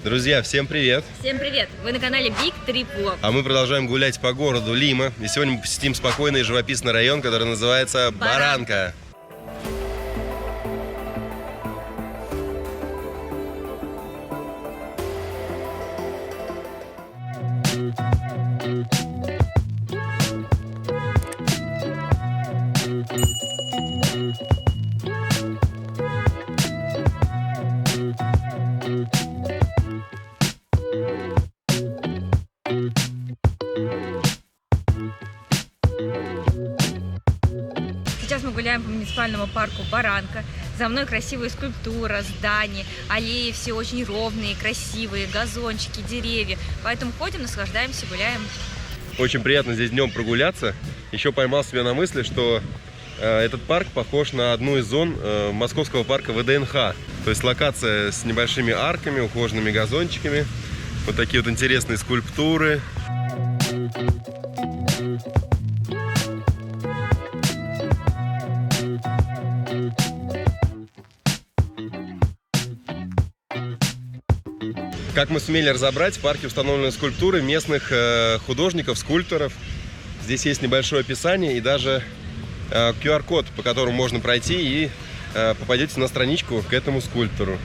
Друзья, всем привет! Всем привет! Вы на канале Big Trip Vlog. А мы продолжаем гулять по городу Лима. И сегодня мы посетим спокойный и живописный район, который называется Баранка. Сейчас мы гуляем по муниципальному парку Баранка. За мной красивая скульптура, здания, аллеи все очень ровные, красивые, газончики, деревья. Поэтому ходим, наслаждаемся, гуляем. Очень приятно здесь днем прогуляться. Еще поймал себя на мысли, что этот парк похож на одну из зон московского парка ВДНХ. То есть локация с небольшими арками, ухоженными газончиками. Вот такие вот интересные скульптуры. Как мы сумели разобрать, в парке установлены скульптуры местных художников, скульпторов. Здесь есть небольшое описание и даже QR-код, по которому можно пройти и попадете на страничку к этому скульптору.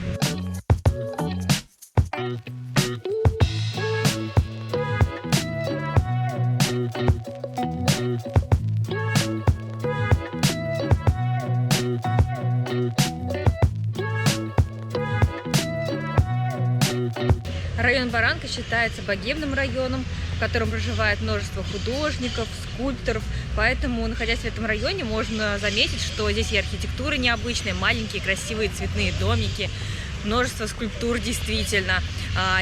Район Баранка считается богемным районом, в котором проживает множество художников, скульпторов. Поэтому, находясь в этом районе, можно заметить, что здесь и архитектура необычная, маленькие красивые цветные домики, множество скульптур действительно.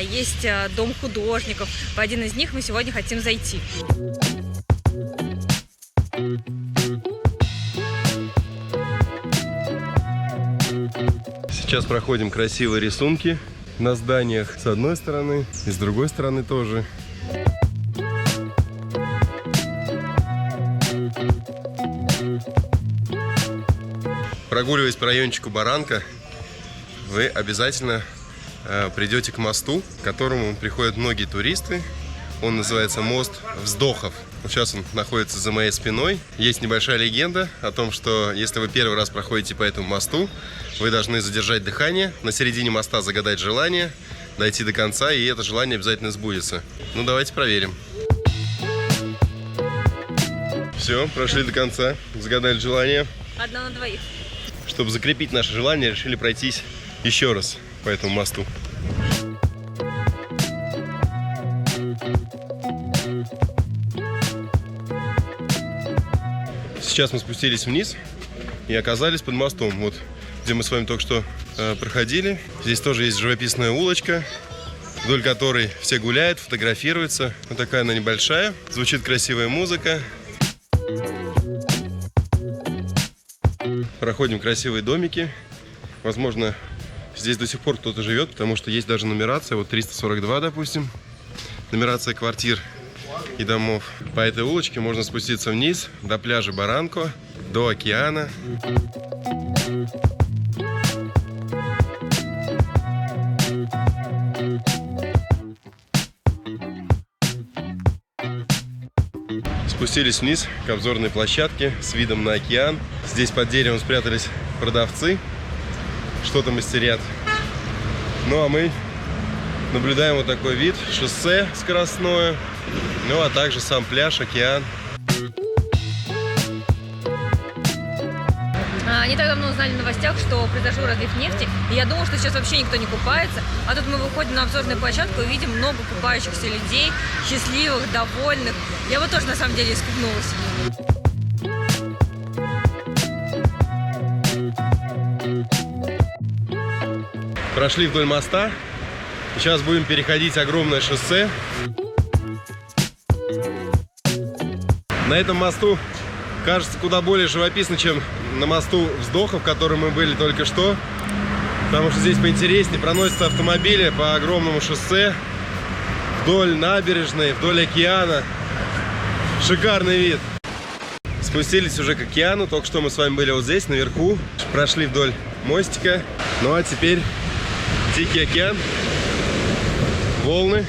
Есть дом художников. В один из них мы сегодня хотим зайти. Сейчас проходим красивые рисунки на зданиях с одной стороны и с другой стороны тоже. Прогуливаясь по райончику Баранка, вы обязательно придете к мосту, к которому приходят многие туристы. Он называется мост Вздохов. Вот сейчас он находится за моей спиной. Есть небольшая легенда о том, что если вы первый раз проходите по этому мосту, вы должны задержать дыхание, на середине моста загадать желание, дойти до конца, и это желание обязательно сбудется. Ну, давайте проверим. Все, прошли до конца, загадали желание. Одно на двоих. Чтобы закрепить наше желание, решили пройтись еще раз по этому мосту. Сейчас мы спустились вниз и оказались под мостом, вот где мы с вами только что проходили. Здесь тоже есть живописная улочка, вдоль которой все гуляют, фотографируются. Вот такая она небольшая, звучит красивая музыка. Проходим красивые домики. Возможно, здесь до сих пор кто-то живет, потому что есть даже нумерация, вот 342, допустим, нумерация квартир и домов. По этой улочке можно спуститься вниз до пляжа Баранко, до океана. Спустились вниз к обзорной площадке с видом на океан. Здесь под деревом спрятались продавцы, что-то мастерят. Ну а мы наблюдаем вот такой вид: шоссе скоростное, ну а также сам пляж, океан. Не так давно узнали в новостях, что произошел разлив нефти, и я думала, что сейчас вообще никто не купается. А тут мы выходим на обзорную площадку и видим много купающихся людей, счастливых, довольных. Я вот тоже на самом деле испугнулась. Прошли вдоль моста. Сейчас будем переходить огромное шоссе. На этом мосту кажется куда более живописно, чем на мосту Вздохов, в котором мы были только что. Потому что здесь поинтереснее, проносятся автомобили по огромному шоссе, вдоль набережной, вдоль океана. Шикарный вид. Спустились уже к океану, только что мы с вами были вот здесь, наверху. Прошли вдоль мостика. Ну а теперь Тихий океан. волны.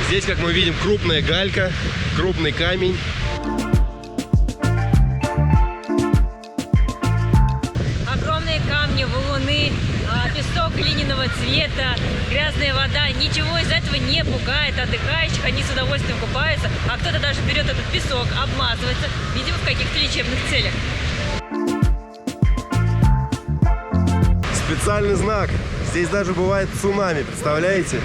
Здесь, как мы видим, крупная галька, крупный камень. Огромные камни, валуны, песок глиняного цвета, грязная вода. Ничего из этого не пугает отдыхающих, они с удовольствием купаются, а кто-то даже берет этот песок, обмазывается, видимо, в каких-то лечебных целях. Специальный знак. Здесь даже бывает цунами, представляете?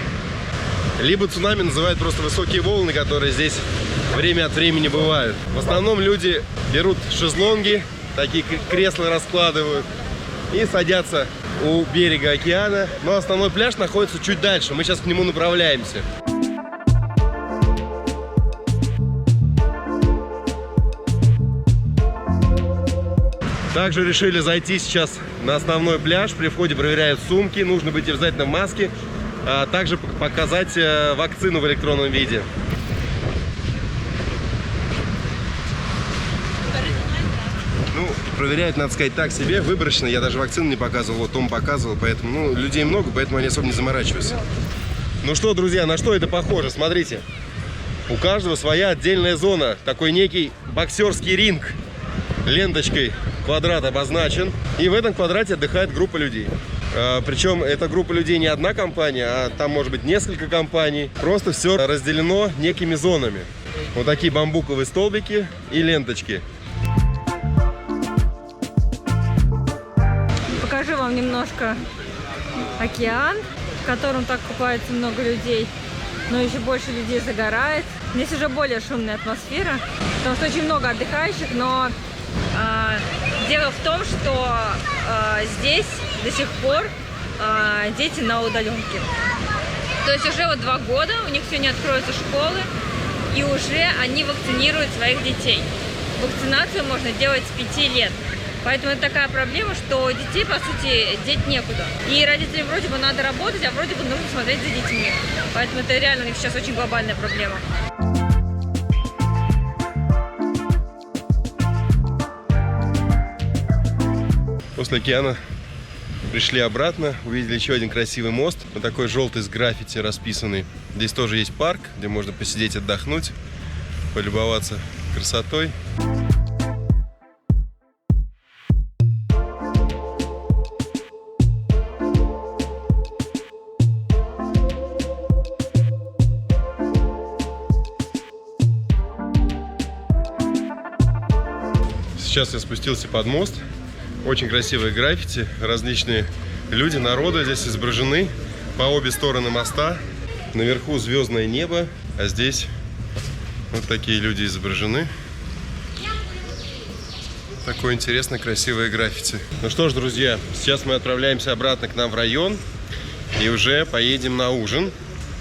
Либо цунами называют просто высокие волны, которые здесь время от времени бывают. В основном люди берут шезлонги, такие кресла раскладывают и садятся у берега океана. Но основной пляж находится чуть дальше. Мы сейчас к нему направляемся. Также решили зайти сейчас на основной пляж. При входе проверяют сумки. Нужно быть обязательно в маске. А также показать вакцину в электронном виде. Ну, проверяют, надо сказать, так себе, выборочно. Я даже вакцину не показывал, вот Том показывал. Поэтому, людей много, поэтому они особо не заморачиваются. Ну что, друзья, на что это похоже? Смотрите. У каждого своя отдельная зона. Такой некий боксерский ринг. Ленточкой квадрат обозначен. И в этом квадрате отдыхает группа людей. Причем эта группа людей не одна компания, а там может быть несколько компаний. Просто все разделено некими зонами. Вот такие бамбуковые столбики и ленточки. Покажу вам немножко океан, в котором так купается много людей. Но еще больше людей загорает. Здесь уже более шумная атмосфера, потому что очень много отдыхающих, но дело в том, что здесь до сих пор дети на удаленке. То есть уже вот 2 года у них сегодня откроются школы, и уже они вакцинируют своих детей. Вакцинацию можно делать с 5 лет. Поэтому это такая проблема, что детей, по сути, деть некуда. И родителям вроде бы надо работать, а вроде бы нужно смотреть за детьми. Поэтому это реально у них сейчас очень глобальная проблема. После океана пришли обратно, увидели еще один красивый мост, вот такой желтый с граффити расписанный. Здесь тоже есть парк, где можно посидеть, отдохнуть, полюбоваться красотой. Сейчас я спустился под мост. Очень красивые граффити, различные люди, народы здесь изображены по обе стороны моста. Наверху звездное небо, а здесь вот такие люди изображены. Такое интересное, красивое граффити. Ну что ж, друзья, сейчас мы отправляемся обратно к нам в район и уже поедем на ужин.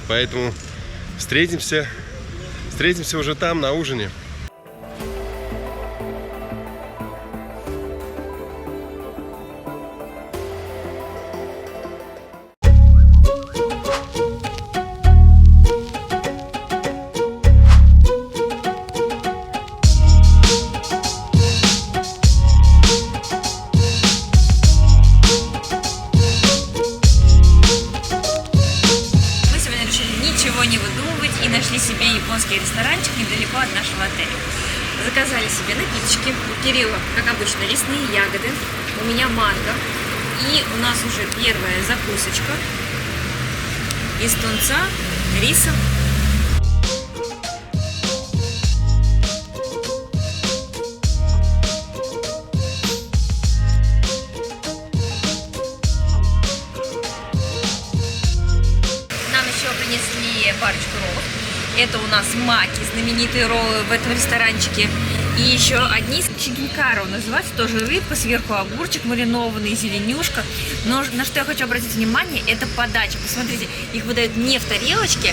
Поэтому встретимся уже там, на ужине. Нашли себе японский ресторанчик недалеко от нашего отеля. Заказали себе напиточки. У Кирилла, как обычно, лесные ягоды. У меня манго. И у нас уже первая закусочка из тунца, риса. Нам еще принесли парочку роллов. Это у нас маки, знаменитые роллы в этом ресторанчике. И еще одни чигинкаро называются, тоже рыбка, сверху огурчик маринованный, зеленюшка. Но на что я хочу обратить внимание, это подача. Посмотрите, их выдают не в тарелочке,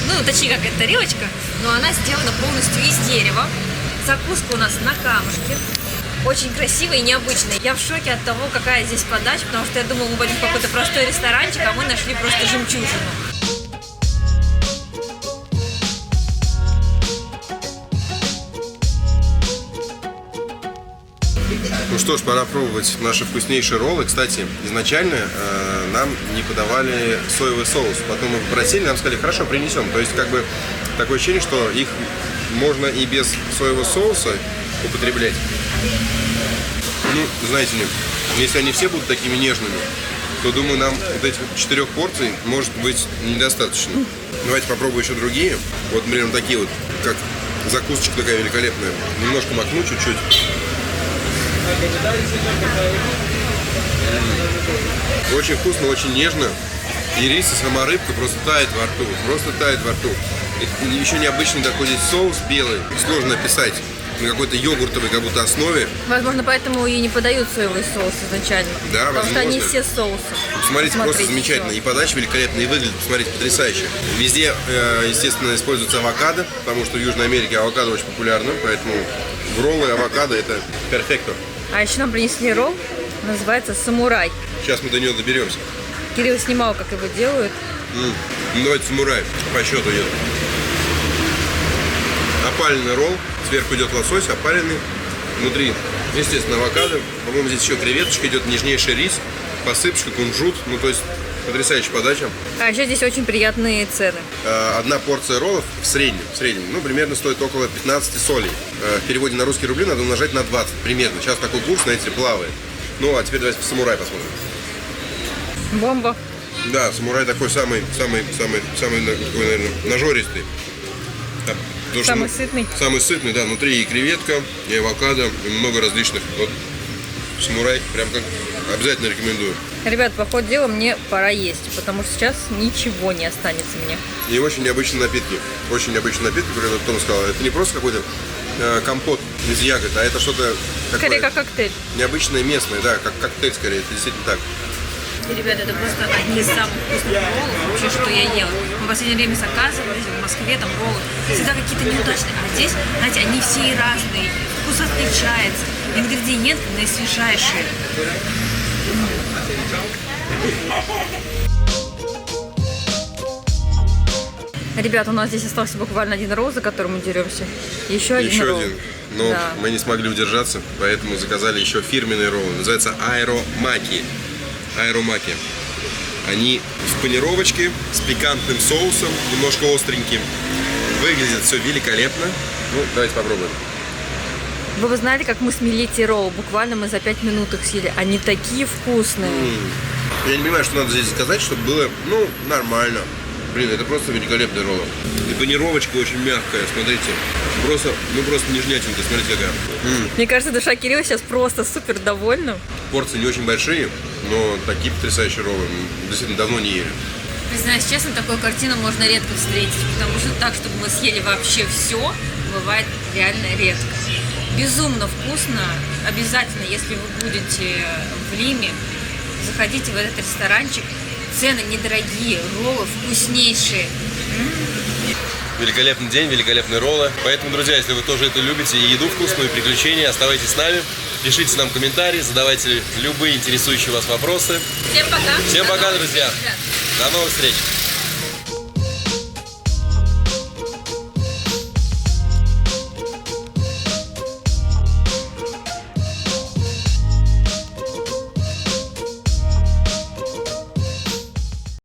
ну точнее как это тарелочка, но она сделана полностью из дерева. Закуска у нас на камушке. Очень красивая и необычная. Я в шоке от того, какая здесь подача, потому что я думала, мы пойдем в какой-то простой ресторанчик, а мы нашли просто жемчужину. Ну что ж, пора пробовать наши вкуснейшие роллы. Кстати, изначально нам не подавали соевый соус. Потом мы попросили, нам сказали, хорошо, принесем. То есть, как бы, такое ощущение, что их можно и без соевого соуса употреблять. Ну, знаете ли, если они все будут такими нежными, то, думаю, нам вот этих 4 порций может быть недостаточно. Давайте попробуем еще другие. Вот, например, такие вот, как закусочка такая великолепная. Немножко макну чуть-чуть. Очень вкусно, очень нежно. И рис, и сама рыбка просто тает во рту. Просто тает во рту. И еще необычный такой здесь соус белый. Сложно описать. На какой-то йогуртовой как будто основе. Возможно, поэтому и не подают соевый соус изначально. Да, потому что они все соусы. Смотрите, просто замечательно. всё. И подача великолепная, и выглядит, посмотрите, потрясающе. Везде, естественно, используется авокадо, потому что в Южной Америке авокадо очень популярно, поэтому в роллы авокадо это перфекто. А еще нам принесли ролл, называется самурай. Сейчас мы до него доберемся. Кирилл снимал, как его делают. Ну, давайте самурай по счету идет. Опаленный ролл, сверху идет лосось, опаленный, внутри, естественно, авокадо, по-моему, здесь еще креветочка идет, нежнейший рис, посыпочка, кунжут, ну, то есть, потрясающая подача. А еще здесь очень приятные цены. Одна порция роллов в среднем, ну, примерно стоит около 15 солей. В переводе на русские рубли надо умножать на 20, примерно. Сейчас такой курс, знаете, плавает. Ну, а теперь давайте самурай посмотрим. Бомба. Да, самурай такой самый, наверное, нажористый. Самый сытный. Самый сытный, да. Внутри и креветка, и авокадо, и много различных. Вот самурай, прям как обязательно рекомендую. Ребят, по ходу дела мне пора есть, потому что сейчас ничего не останется мне. И очень необычные напитки. Очень необычные напитки, которые Том сказал. Это не просто какой-то компот из ягод, а это что-то Скорее такое как коктейль. необычное местное, да, как коктейль скорее. Это действительно так. Ребята, это просто одни из самых вкусных роллов вообще, что я ела. Мы в последнее время заказывали в Москве там роллы. Всегда какие-то неудачные. А здесь, знаете, они все разные. Вкус отличается. Ингредиенты наисвежайшие. Ребята, у нас здесь остался буквально один ролл, за который мы деремся. Еще один ролл. Но Да. мы не смогли удержаться, поэтому заказали еще фирменный ролл. Называется Аэромаки. Аэромаки. Они в панировочке с пикантным соусом, немножко остреньким. Выглядит все великолепно. Ну, давайте попробуем. Вы бы знали, как мы смели эти роллы? Буквально мы за 5 минут их съели. Они такие вкусные. Я не понимаю, что надо здесь сказать, чтобы было, ну, нормально. Блин, это просто великолепный ролл. И панировочка очень мягкая, смотрите. Просто нежнятинка, смотрите какая. Мне кажется, душа Кирилла сейчас просто супер довольна. Порции не очень большие, но такие потрясающие роллы. Действительно, давно не ели. Признаюсь честно, такую картину можно редко встретить, потому что так, чтобы мы съели вообще все, бывает реально редко. Безумно вкусно. Обязательно, если вы будете в Лиме, заходите в этот ресторанчик. Цены недорогие, роллы вкуснейшие. Великолепный день, великолепные роллы. Поэтому, друзья, если вы тоже это любите, и еду вкусную, и приключения, оставайтесь с нами. Пишите нам комментарии, задавайте любые интересующие вас вопросы. Всем пока. Всем пока, друзья. До новых встреч.